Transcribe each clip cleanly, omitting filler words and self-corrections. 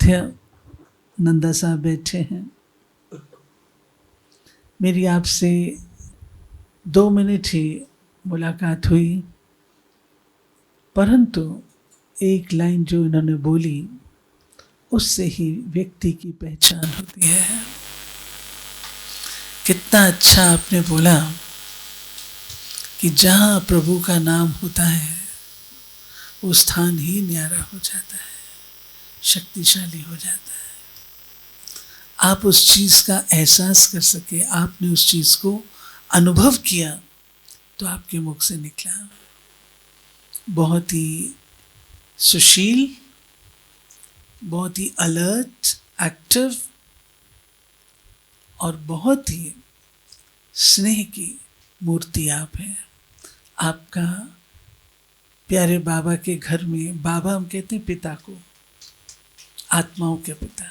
मध्य नंदा साहब बैठे हैं। मेरी आपसे 2 मिनट ही मुलाकात हुई, परंतु एक लाइन जो इन्होंने बोली उससे ही व्यक्ति की पहचान होती है। कितना अच्छा आपने बोला कि जहाँ प्रभु का नाम होता है वो स्थान ही न्यारा हो जाता है, शक्तिशाली हो जाता है। आप उस चीज़ का एहसास कर सके, आपने उस चीज़ को अनुभव किया, तो आपके मुख से निकला। बहुत ही सुशील, बहुत ही अलर्ट, एक्टिव और बहुत ही स्नेह की मूर्ति आप हैं। आपका प्यारे बाबा के घर में, बाबा हम कहते हैं पिता को, आत्माओं के पिता,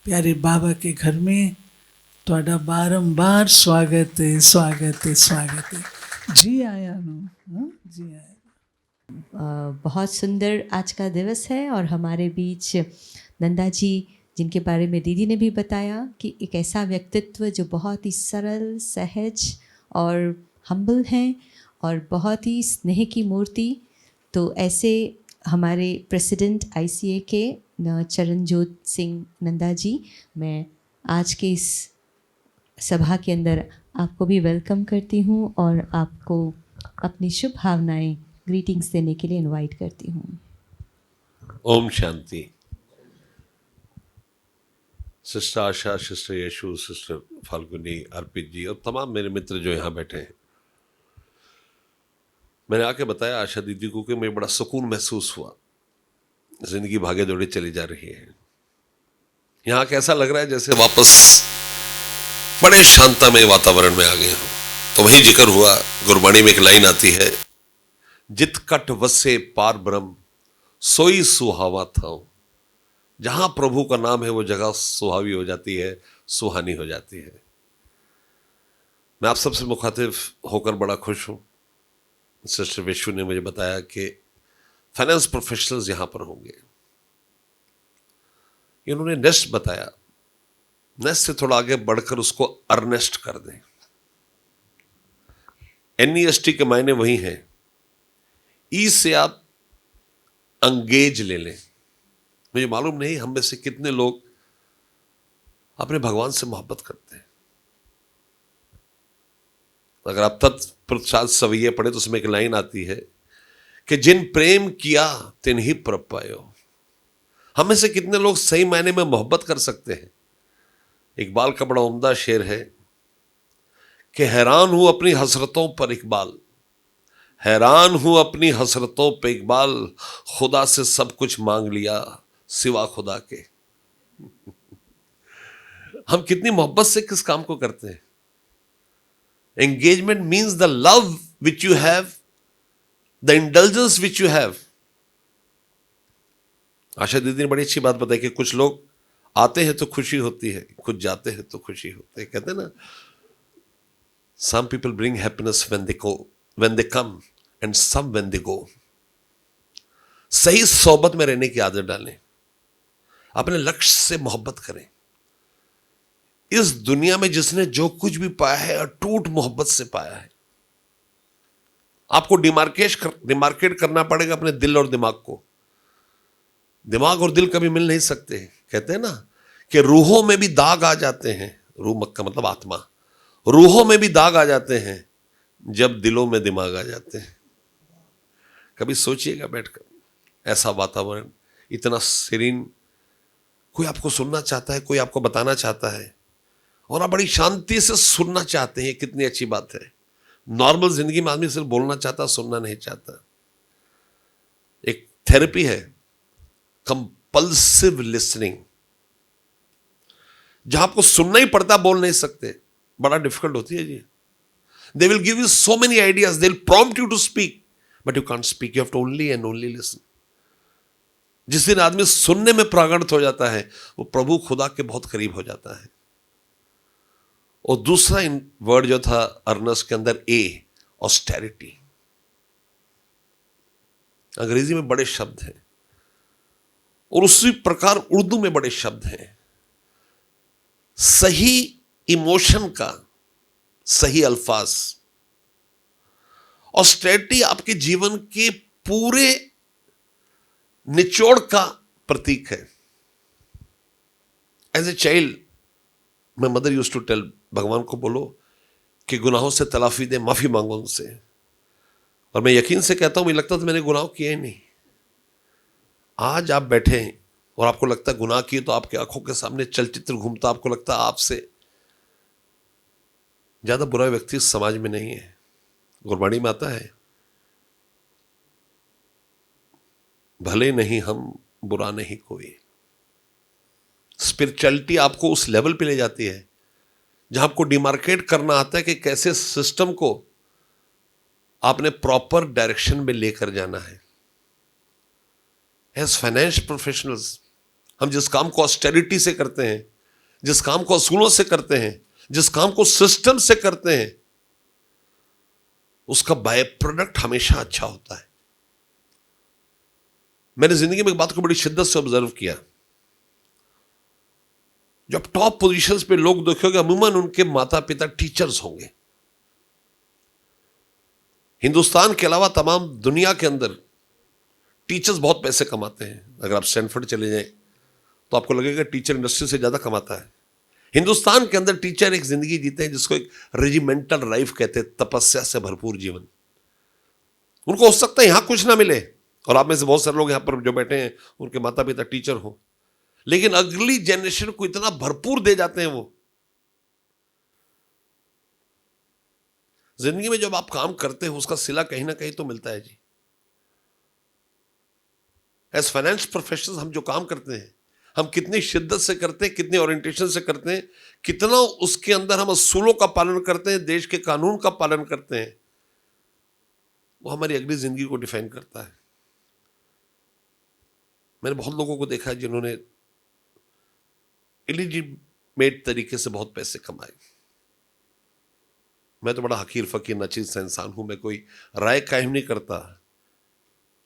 प्यारे बाबा के घर में ਤੁਹਾਡਾ बारंबार स्वागत है, स्वागत है, स्वागत है। जी आया नो, जी आया। बहुत सुंदर आज का दिवस है और हमारे बीच नंदा जी, जिनके बारे में दीदी ने भी बताया कि एक ऐसा व्यक्तित्व जो बहुत ही सरल, सहज और हम्बल हैं और बहुत ही स्नेह की मूर्ति। तो ऐसे हमारे प्रेसिडेंट ICA के चरणजोत सिंह नंदा जी, मैं आज के इस सभा के अंदर आपको भी वेलकम करती हूँ और आपको अपनी शुभ भावनाएं, ग्रीटिंग्स देने के लिए इनवाइट करती हूँ। ओम शांति। सिस्टर आशा, सिस्टर यशु, सिस्टर फाल्गुनी, अर्पित जी और तमाम मेरे मित्र जो यहाँ बैठे हैं, मैंने आके बताया आशा दीदी को कि मुझे बड़ा सुकून महसूस हुआ। जिंदगी भागे दौड़े चली जा रही है, यहाँ कैसा लग रहा है जैसे वापस बड़े शांतमय वातावरण में आ गए हो। तो वही जिक्र हुआ, गुरबाणी में एक लाइन आती है, जित कट वसे पार ब्रह्म सोई सुहावा था। जहां प्रभु का नाम है वो जगह सुहावी हो जाती है, सुहानी हो जाती है। मैं आप सबसे मुखातिब होकर बड़ा खुश हूं। सिस्टर विशु ने मुझे बताया कि फाइनेंस प्रोफेशनल्स यहां पर होंगे। इन्होंने नेस्ट बताया, नेस्ट से थोड़ा आगे बढ़कर उसको अर्नेस्ट कर दें। NEST के मायने वही हैं। ई से आप अंगेज ले लें। मुझे मालूम नहीं हम में से कितने लोग अपने भगवान से मोहब्बत करते हैं। अगर आप तत्प्रसाद सवैया पढ़े तो उसमें एक लाइन आती है कि जिन प्रेम किया तिन ही प्रभ पायो। हम में से कितने लोग सही मायने में मोहब्बत कर सकते हैं। इकबाल का बड़ा उम्दा शेर है कि हैरान हूं अपनी हसरतों पर इकबाल, हैरान हूं अपनी हसरतों पे इकबाल, खुदा से सब कुछ मांग लिया सिवा खुदा के। हम कितनी मोहब्बत से किस काम को करते हैं। Engagement means the love which you have, the indulgence which you have. Asha दीदी ने बड़ी अच्छी बात बताई कि कुछ लोग आते हैं तो खुशी होती है, कुछ जाते हैं तो खुशी होती है। कहते हैं ना, some people bring happiness when they come and some when they go. सही सोबत में रहने की आदत डालें, अपने लक्ष्य से मोहब्बत करें। इस दुनिया में जिसने जो कुछ भी पाया है अटूट मोहब्बत से पाया है। आपको डिमार्केट करना पड़ेगा अपने दिल और दिमाग को। दिमाग और दिल कभी मिल नहीं सकते। कहते हैं ना कि रूहों में भी दाग आ जाते हैं, रूह का मतलब आत्मा, रूहों में भी दाग आ जाते हैं जब दिलों में दिमाग आ जाते हैं। कभी सोचिएगा बैठकर, ऐसा वातावरण इतना सीरीन, कोई आपको सुनना चाहता है, कोई आपको बताना चाहता है और आप बड़ी शांति से सुनना चाहते हैं। कितनी अच्छी बात है। नॉर्मल जिंदगी में आदमी सिर्फ बोलना चाहता, सुनना नहीं चाहता। एक थेरेपी है कंपल्सिव लिसनिंग, जहां आपको सुनना ही पड़ता, बोल नहीं सकते। बड़ा डिफिकल्ट होती है जी। They will give you so many ideas, they will prompt you to speak, but you can't speak, you have to only and only listen. जिस दिन आदमी सुनने में प्रागंत हो जाता है, वो प्रभु खुदा के बहुत करीब हो जाता है। और दूसरा वर्ड जो था अर्नस्ट के अंदर, ए, ऑस्टेरिटी। अंग्रेजी में बड़े शब्द हैं। और उसी प्रकार उर्दू में बड़े शब्द हैं। सही इमोशन का सही अल्फाज और स्ट्रेटजी आपके जीवन के पूरे निचोड़ का प्रतीक है। As a child my mother used to tell, भगवान को बोलो कि गुनाहों से तलाफी दे, माफी मांगो उनसे। और मैं यकीन से कहता हूं, मुझे लगता था मैंने गुनाह किए ही नहीं। आज आप बैठे हैं और आपको लगता है गुनाह किए, तो आपकी आंखों के सामने चलचित्र घूमता, आपको लगता है आपसे ज्यादा बुरा व्यक्ति इस समाज में नहीं है। गुरबाणी में आता है, भले नहीं हम, बुरा नहीं कोई। स्पिरिचुअलिटी आपको उस लेवल पे ले जाती है जहां आपको डिमार्केट करना आता है कि कैसे सिस्टम को आपने प्रॉपर डायरेक्शन में लेकर जाना है। एज फाइनेंस प्रोफेशनल्स, हम जिस काम को ऑस्टेरिटी से करते हैं, जिस काम को असूलों से करते हैं, जिस काम को सिस्टम से करते हैं, उसका बाय प्रोडक्ट हमेशा अच्छा होता है। मैंने जिंदगी में एक बात को बड़ी शिद्दत से ऑब्जर्व किया। जब टॉप पोजीशंस पे लोग देखोगे, अमूमन उनके माता पिता टीचर्स होंगे। हिंदुस्तान के अलावा तमाम दुनिया के अंदर टीचर्स बहुत पैसे कमाते हैं। अगर आप स्टैनफोर्ड चले जाएं तो आपको लगेगा टीचर इंडस्ट्री से ज्यादा कमाता है। हिंदुस्तान के अंदर टीचर एक जिंदगी जीते हैं जिसको एक रेजिमेंटल लाइफ कहते हैं, तपस्या से भरपूर जीवन। उनको हो सकता है यहां कुछ ना मिले, और आप में से बहुत सारे लोग यहां पर जो बैठे हैं उनके माता पिता टीचर हो, लेकिन अगली जनरेशन को इतना भरपूर दे जाते हैं वो। जिंदगी में जब आप काम करते हो उसका सिला कहीं ना कहीं तो मिलता है जी। एज फाइनेंस प्रोफेशनल्स हम जो काम करते हैं, हम कितनी शिद्दत से करते हैं, कितने ओरिएंटेशन से करते हैं, कितना उसके अंदर हम असूलों का पालन करते हैं, देश के कानून का पालन करते हैं, वो हमारी अगली जिंदगी को डिफाइन करता है। मैंने बहुत लोगों को देखा है जिन्होंने इलीजिमेट तरीके से बहुत पैसे कमाए। मैं तो बड़ा हकीर फकीर नाचीज सा इंसान हूं, मैं कोई राय कायम नहीं करता,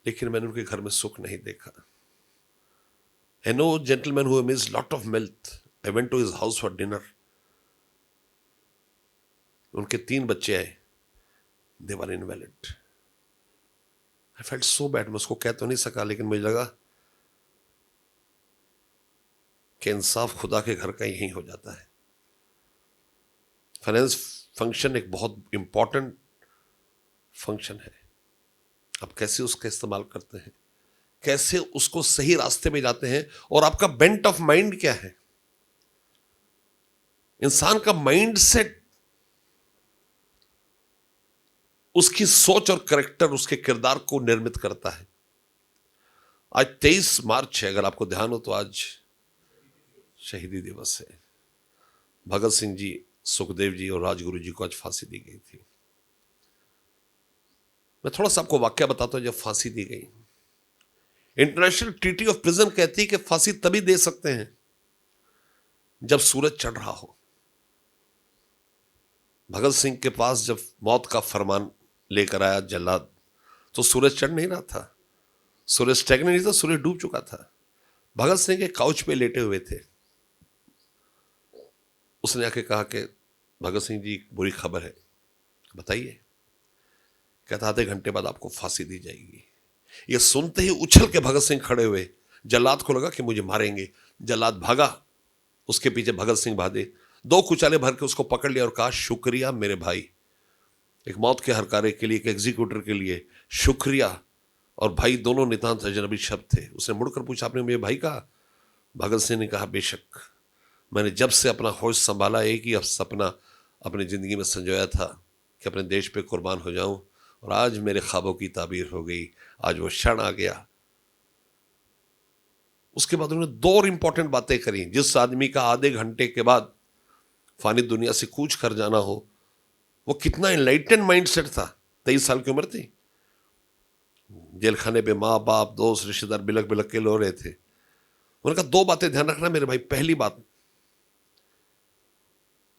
लेकिन मैंने उनके घर में सुख नहीं देखा। I know a gentleman who amassed lot of wealth. I went to his house for dinner. उनके 3 बच्चे आए, they were invalid. I felt so bad. मैं उसको कह तो नहीं सका, लेकिन मुझे लगा कि इंसाफ खुदा के घर का यही हो जाता है। फाइनेंस फंक्शन एक बहुत इंपॉर्टेंट फंक्शन है। आप कैसे उसका इस्तेमाल करते हैं, कैसे उसको सही रास्ते में जाते हैं, और आपका बेंट ऑफ माइंड क्या है। इंसान का माइंड सेट उसकी सोच और करैक्टर, उसके किरदार को निर्मित करता है। आज 23 मार्च है, अगर आपको ध्यान हो तो आज शहीदी दिवस है। भगत सिंह जी, सुखदेव जी और राजगुरु जी को आज फांसी दी गई थी। मैं थोड़ा सा आपको वाक्य बताता हूं जब फांसी दी गई। इंटरनेशनल ट्रीटी ऑफ प्रिजन कहती है कि फांसी तभी दे सकते हैं जब सूरज चढ़ रहा हो। भगत सिंह के पास जब मौत का फरमान लेकर आया जल्लाद, तो सूरज चढ़ नहीं रहा था, सूरज स्टैग्नेट नहीं था, सूरज डूब चुका था। भगत सिंह के काउच पे लेटे हुए थे। उसने आके कहा कि भगत सिंह जी, बुरी खबर है, बताइए। कहता आधे घंटे बाद आपको फांसी दी जाएगी। ये सुनते ही उछल के भगत सिंह खड़े हुए। जल्लाद को लगा कि मुझे मारेंगे। जल्लाद भागा, उसके पीछे भगत सिंह भागे। 2 कुचाले भर के उसको पकड़ लिया और कहा, शुक्रिया मेरे भाई, एक मौत के हरकारे के लिए, एक एग्जीक्यूटर के लिए शुक्रिया। और भाई दोनों नितांत अजनबी शब्द थे। उसने मुड़कर पूछा, आपने मुझे भाई कहा? भगत सिंह ने कहा, बेशक, मैंने जब से अपना होश संभाला एक ही सपना अपनी जिंदगी में संजोया था कि अपने देश पे कुर्बान हो जाऊं, और आज मेरे ख्वाबों की ताबीर हो गई, आज वो क्षण आ गया। उसके बाद उन्होंने 2 और इंपॉर्टेंट बातें करी। जिस आदमी का आधे घंटे के बाद फानी दुनिया से कूच कर जाना हो, वो कितना एनलाइटेंड माइंडसेट था। 23 साल की उम्र थी। जेल खाने पे माँ बाप, दोस्त, रिश्तेदार बिलक बिलक के लो रहे थे। उन्होंने कहा, 2 बातें ध्यान रखना मेरे भाई। पहली बात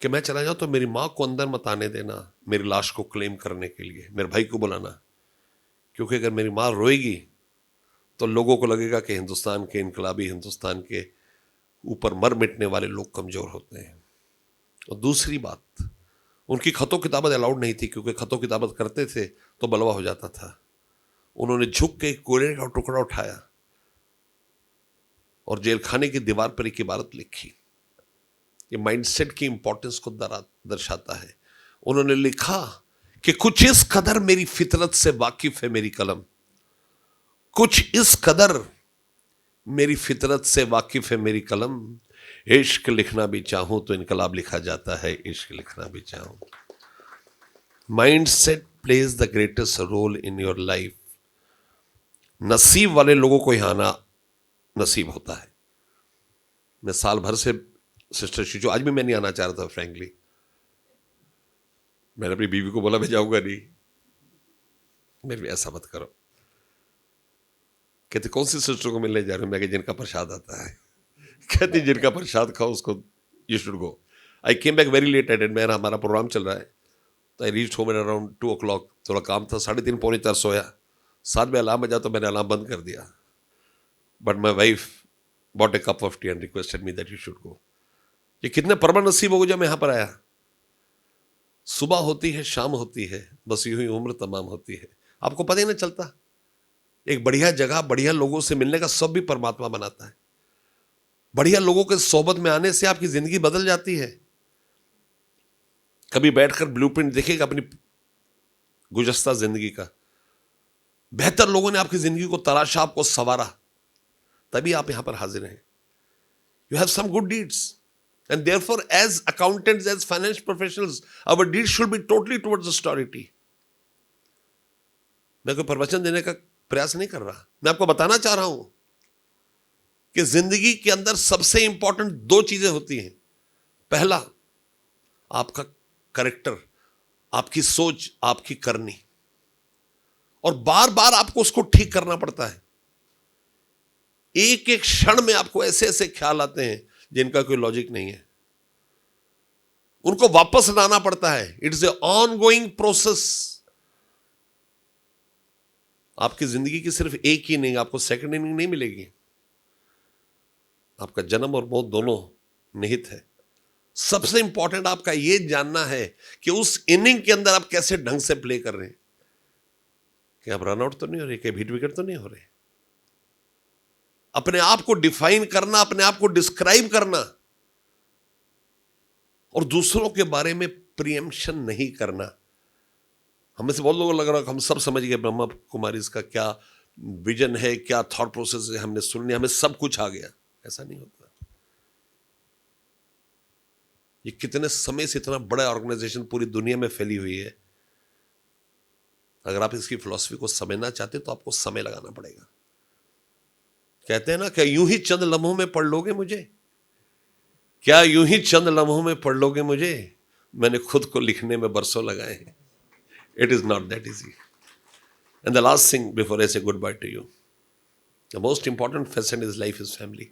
कि मैं चला जाऊं तो मेरी मां को अंदर मत आने देना मेरी लाश को क्लेम करने के लिए। मेरे भाई को बुलाना, क्योंकि अगर मेरी मां रोएगी तो लोगों को लगेगा कि हिंदुस्तान के, इनकलाबी हिंदुस्तान के ऊपर मर मिटने वाले लोग कमज़ोर होते हैं। और दूसरी बात, उनकी खतों किताबत अलाउड नहीं थी, क्योंकि खतों किताबत करते थे तो बलवा हो जाता था। उन्होंने झुक के कोयले का टुकड़ा उठाया और जेल खाने की दीवार पर एक इबारत लिखी। ये माइंडसेट की इंपॉर्टेंस को दर्शाता है। उन्होंने लिखा कि कुछ इस कदर मेरी फितरत से वाकिफ है मेरी कलम, कुछ इस कदर मेरी फितरत से वाकिफ है मेरी कलम, इश्क लिखना भी चाहूं तो इनकलाब लिखा जाता है, इश्क लिखना भी चाहूं। Mindset plays the greatest role in your life. नसीब वाले लोगों को यहां आना नसीब होता है। मैं साल भर से सिस्टर शिशु, आज भी मैं नहीं आना चाह रहा था फ्रैंकली। मैंने अपनी बीवी को बोला मैं जाऊंगा नहीं। मेरे भी ऐसा मत करो। कहते कौन सी सिस्टर को मिलने जा रहे हो? मैं जिनका प्रसाद आता है। कहती जिनका प्रसाद खाओ उसको you should go. I came back very late at मेरा हमारा प्रोग्राम चल रहा है, तो I reach home at around 2 o'clock। थोड़ा काम था, 3:30 पौने 4 सोया। 7 में अलार्म बजा तो मैंने अलार्म बंद कर दिया। But my wife bot A cup of T and requested me that you should गो। ये कितने परम नसीब हो जब मैं यहां पर आया। सुबह होती है, शाम होती है, बस यूं ही उम्र तमाम होती है। आपको पता ही नहीं चलता। एक बढ़िया जगह, बढ़िया लोगों से मिलने का सब भी परमात्मा बनाता है। बढ़िया लोगों के सोबत में आने से आपकी जिंदगी बदल जाती है। कभी बैठकर ब्लूप्रिंट देखिएगा अपनी गुज़श्ता जिंदगी का। बेहतर लोगों ने आपकी जिंदगी को तराशा, आपको संवारा, तभी आप यहां पर हाजिर हैं। You have some good deeds and therefore as accountants, as finance professionals, our deeds should be totally towards austerity। मैं कोई प्रवचन देने का प्रयास नहीं कर रहा, मैं आपको बताना चाह रहा हूं कि जिंदगी के अंदर सबसे इंपॉर्टेंट 2 चीजें होती हैं। पहला, आपका कैरेक्टर, आपकी सोच, आपकी करनी, और बार बार आपको उसको ठीक करना पड़ता है। एक एक क्षण में आपको ऐसे ऐसे ख्याल आते हैं जिनका कोई लॉजिक नहीं है, उनको वापस लाना पड़ता है। It's a on going process. आपकी जिंदगी की सिर्फ एक ही नहीं, आपको सेकंड इनिंग नहीं मिलेगी। आपका जन्म और मौत दोनों निहित है। सबसे इंपॉर्टेंट आपका यह जानना है कि उस इनिंग के अंदर आप कैसे ढंग से प्ले कर रहे हैं, कि आप रन आउट तो नहीं हो रहे, कि हिट विकेट तो नहीं हो रहे। अपने आप को डिफाइन करना, अपने आप को डिस्क्राइब करना, और दूसरों के बारे में प्रियम्पशन नहीं करना। हमें से बहुत लोगों को लग रहा है कि हम सब समझ गए ब्रह्मा कुमारी इसका क्या विजन है, क्या थॉट प्रोसेस है, हमने सुन लिया, हमें सब कुछ आ गया। ऐसा नहीं होता। ये कितने समय से इतना बड़ा ऑर्गेनाइजेशन पूरी दुनिया में फैली हुई है। अगर आप इसकी फिलॉसफी को समझना चाहते तो आपको समय लगाना पड़ेगा। कहते हैं ना, क्या यूं ही चंद लम्हों में पढ़ लोगे मुझे? क्या यूं ही चंद लम्हों में पढ़ लोगे मुझे? मैंने खुद को लिखने में बरसों लगाए हैं। It is not that easy. And the last thing before I say goodbye to you, the most important facet is life is family.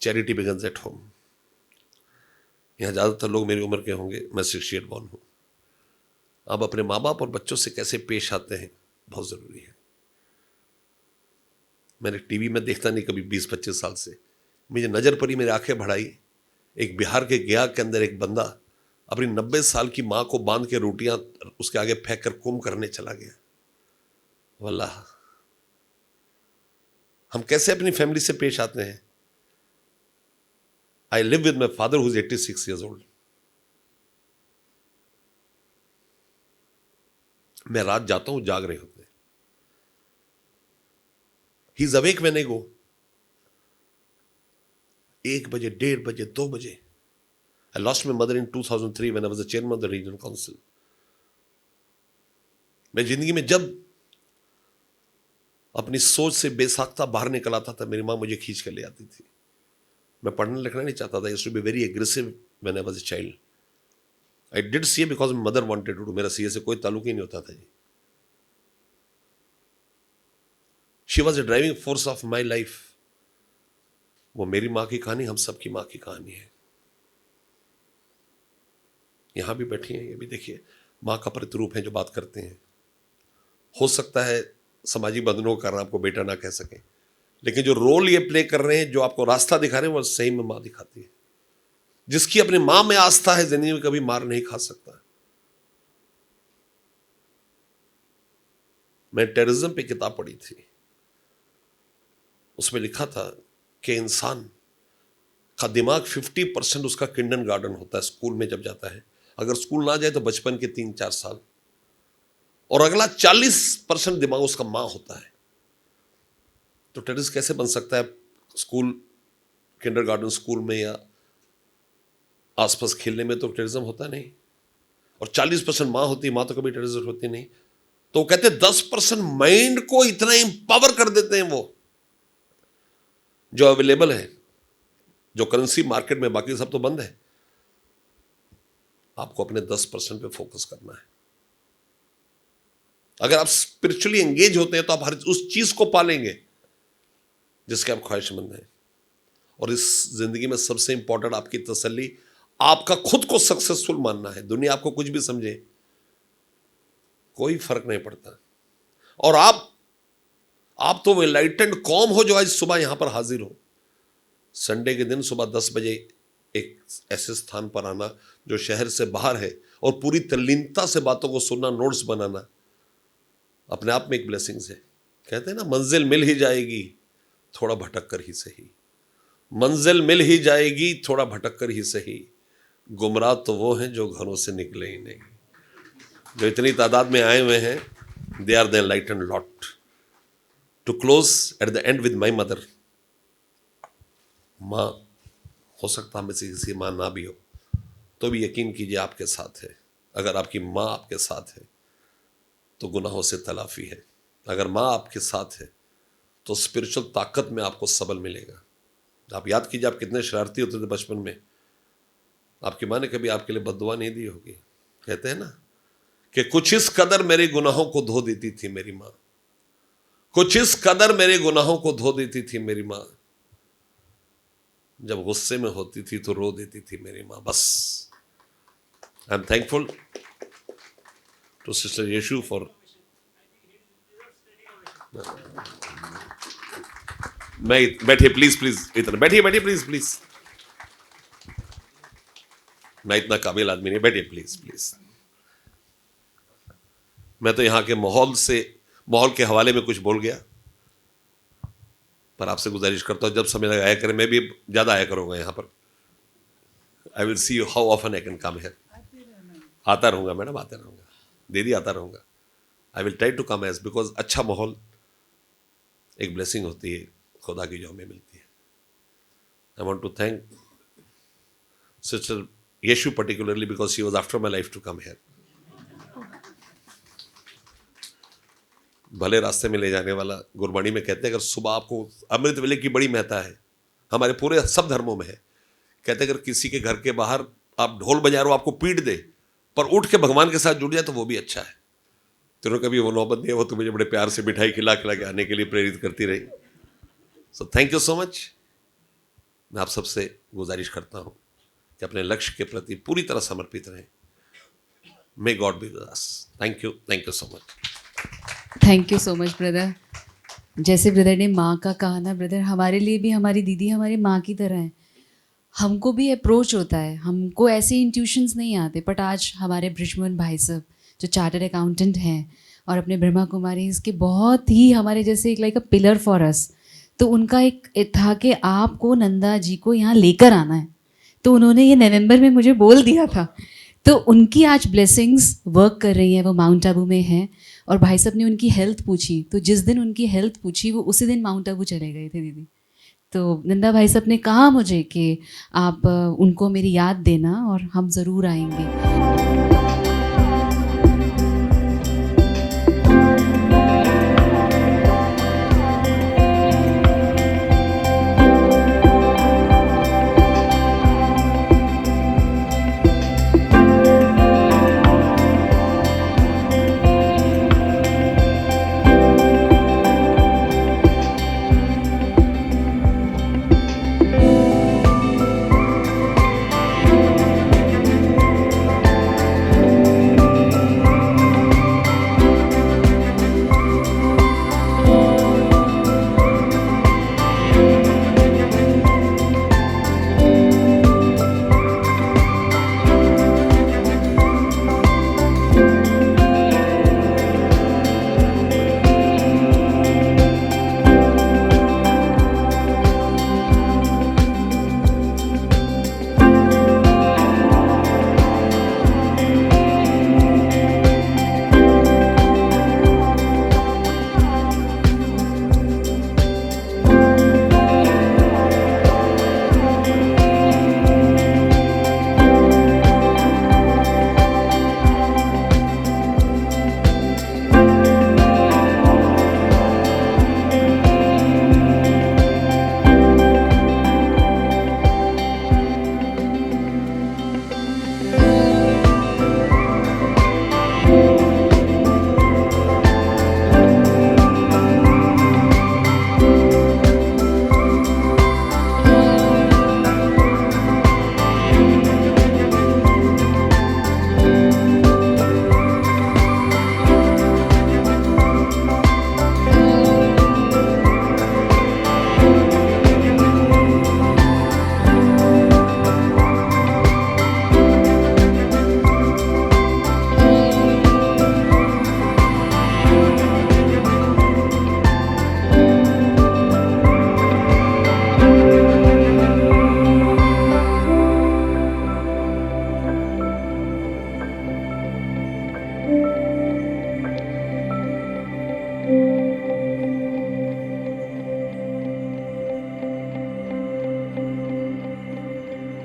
Charity begins at home. यहां ज्यादातर लोग मेरी उम्र के होंगे, मैं 68 बॉर्न हूं। आप अपने माँ बाप और बच्चों से कैसे पेश आते हैं बहुत जरूरी है। मैंने टीवी में देखता नहीं कभी 20-25 साल से, मुझे नजर पड़ी, मेरी आंखें बढ़ाई। एक बिहार के गया के अंदर एक बंदा अपनी 90 साल की मां को बांध के रोटियां उसके आगे फेंक कर कुंभ करने चला गया। वल्लाह, हम कैसे अपनी फैमिली से पेश आते हैं। I live with my father who is 86 years old। मैं रात जाता हूं, जाग रहे होते हैं। He is awake when I go. 1 बजे, 1:30 बजे, 2 बजे। I lost my mother in 2003 when I was the chairman of the regional council। मैं जिंदगी में जब अपनी सोच से बेसाख्ता बाहर निकल आता था, मेरी माँ मुझे खींच कर ले आती थी। मैं पढ़ना लिखना नहीं चाहता था। I used to be very aggressive when I was a child। I did CA because my mother wanted to do। मेरा CA से कोई ताल्लुक ही नहीं होता था जी। She was a driving force of my life। वो मेरी माँ की कहानी हम सबकी माँ की कहानी है। यहां भी बैठी हैं, ये भी देखिए, माँ का प्रतिरूप है जो बात करते हैं। हो सकता है सामाजिक बंधनों के कारण आपको बेटा ना कह सकें, लेकिन जो रोल ये प्ले कर रहे हैं, जो आपको रास्ता दिखा रहे हैं, वो सही में माँ दिखाती है। जिसकी अपनी माँ में आस्था है, जिंदगी में कभी मार नहीं खा सकता। मैं टेररिज्म पे किताब पढ़ी थी, उसमें लिखा था कि इंसान का दिमाग 50% उसका किंडरगार्टन होता है, स्कूल में जब जाता है। अगर स्कूल ना जाए तो बचपन के 3-4 साल, और अगला 40% दिमाग उसका माँ होता है। तो टेररिस्ट कैसे बन सकता है स्कूल, किंडरगार्टन स्कूल में या आसपास खेलने में? तो टेररिज्म होता नहीं। और 40% माँ होती है, माँ तो कभी टेररिस्ट होती नहीं। तो कहते 10% माइंड को इतना इंपावर कर देते हैं वो, जो अवेलेबल है, जो करेंसी मार्केट में, बाकी सब तो बंद है। आपको अपने 10% पे फोकस करना है। अगर आप स्पिरिचुअली एंगेज होते हैं तो आप हर उस चीज को पालेंगे जिसके आप ख्वाहिशमंद हैं। और इस जिंदगी में सबसे इंपॉर्टेंट आपकी तसल्ली, आपका खुद को सक्सेसफुल मानना है। दुनिया आपको कुछ भी समझे, कोई फर्क नहीं पड़ता। और आप तो एनलाइटेंड कौम हो जो आज सुबह यहां पर हाजिर हो। संडे के दिन सुबह 10 बजे एक ऐसे स्थान पर आना जो शहर से बाहर है, और पूरी तल्लीनता से बातों को सुनना, नोट्स बनाना, अपने आप में एक ब्लेसिंग्स है। कहते हैं ना, मंजिल मिल ही जाएगी थोड़ा भटक कर ही सही। मंजिल मिल ही जाएगी थोड़ा भटक कर ही सही। गुमराह तो वो हैं जो घरों से निकले ही नहीं। जो इतनी तादाद में आए हुए हैं, they are the enlightened lot. To close at the end with my mother. माँ, हो सकता है में से किसी माँ ना भी हो, तो भी यकीन कीजिए आपके साथ है। अगर आपकी माँ आपके साथ है तो गुनाहों से तलाफी है। अगर माँ आपके साथ है तो स्पिरिचुअल ताकत में आपको सबल मिलेगा। आप याद कीजिए, आप कितने शरारती होते थे बचपन में। आपकी माँ ने कभी आपके लिए बद्दुआ नहीं दी होगी। कहते हैं ना कि कुछ इस कदर मेरे गुनाहों को धो देती थी मेरी माँ, कुछ इस कदर मेरे गुनाहों को धो देती थी मेरी माँ। जब गुस्से में होती थी तो रो देती थी मेरी माँ। बस I am thankful to sister Yeshu for. मैं बैठिए प्लीज, इतना बैठिए प्लीज। मैं इतना काबिल आदमी नहीं, बैठिए प्लीज। मैं तो यहां के माहौल के हवाले में कुछ बोल गया, पर आपसे गुजारिश करता हूं जब समय लगा आया करें। मैं भी ज्यादा आया करूंगा यहां पर। I will see how often I can come here. आता रहूंगा मैडम, आते रहूंगा दीदी, आता रहूंगा। I will try to come as, because अच्छा माहौल एक ब्लेसिंग होती है खुदा की जो हमें मिलती है। I want to thank sister Yeshu particularly because she was after my life to come here. भले रास्ते में ले जाने वाला। गुरबाणी में कहते हैं अगर सुबह आपको अमृत वेले की बड़ी महत्ता है, हमारे पूरे सब धर्मों में है। कहते हैं अगर किसी के घर के बाहर आप ढोल बजा रहे हो, आपको पीट दे, पर उठ के भगवान के साथ जुड़ जाए तो वो भी अच्छा है। तेरे कभी वो नौबत नहीं है, वो तो मुझे बड़े प्यार से मिठाई खिला के आने के लिए प्रेरित करती रही। So thank you so much. मैं आप सबसे गुजारिश करता हूं कि अपने लक्ष्य के प्रति पूरी तरह समर्पित रहें। May God be with us. Thank you so much. Thank you so much brother. जैसे ब्रदर ने माँ का कहा ना ब्रदर, हमारे लिए भी हमारी दीदी हमारी माँ की तरह है। हमको भी अप्रोच होता है, हमको ऐसे इंट्यूशंस नहीं आते, बट आज हमारे ब्रिजमोहन भाई साहब जो चार्टर्ड अकाउंटेंट हैं और अपने ब्रह्मा कुमारी इसके बहुत ही हमारे जैसे एक like a pillar for us. तो उनका एक था कि आपको नंदा जी को यहाँ लेकर आना है, तो उन्होंने ये नवंबर में मुझे बोल दिया था। तो उनकी आज ब्लेसिंग्स वर्क कर रही हैं, वो माउंट आबू में हैं। और भाई साहब ने उनकी हेल्थ पूछी, तो जिस दिन उनकी हेल्थ पूछी वो उसी दिन माउंट आबू चले गए थे दीदी। तो नंदा भाई साहब ने कहा मुझे कि आप उनको मेरी याद देना और हम ज़रूर आएंगे।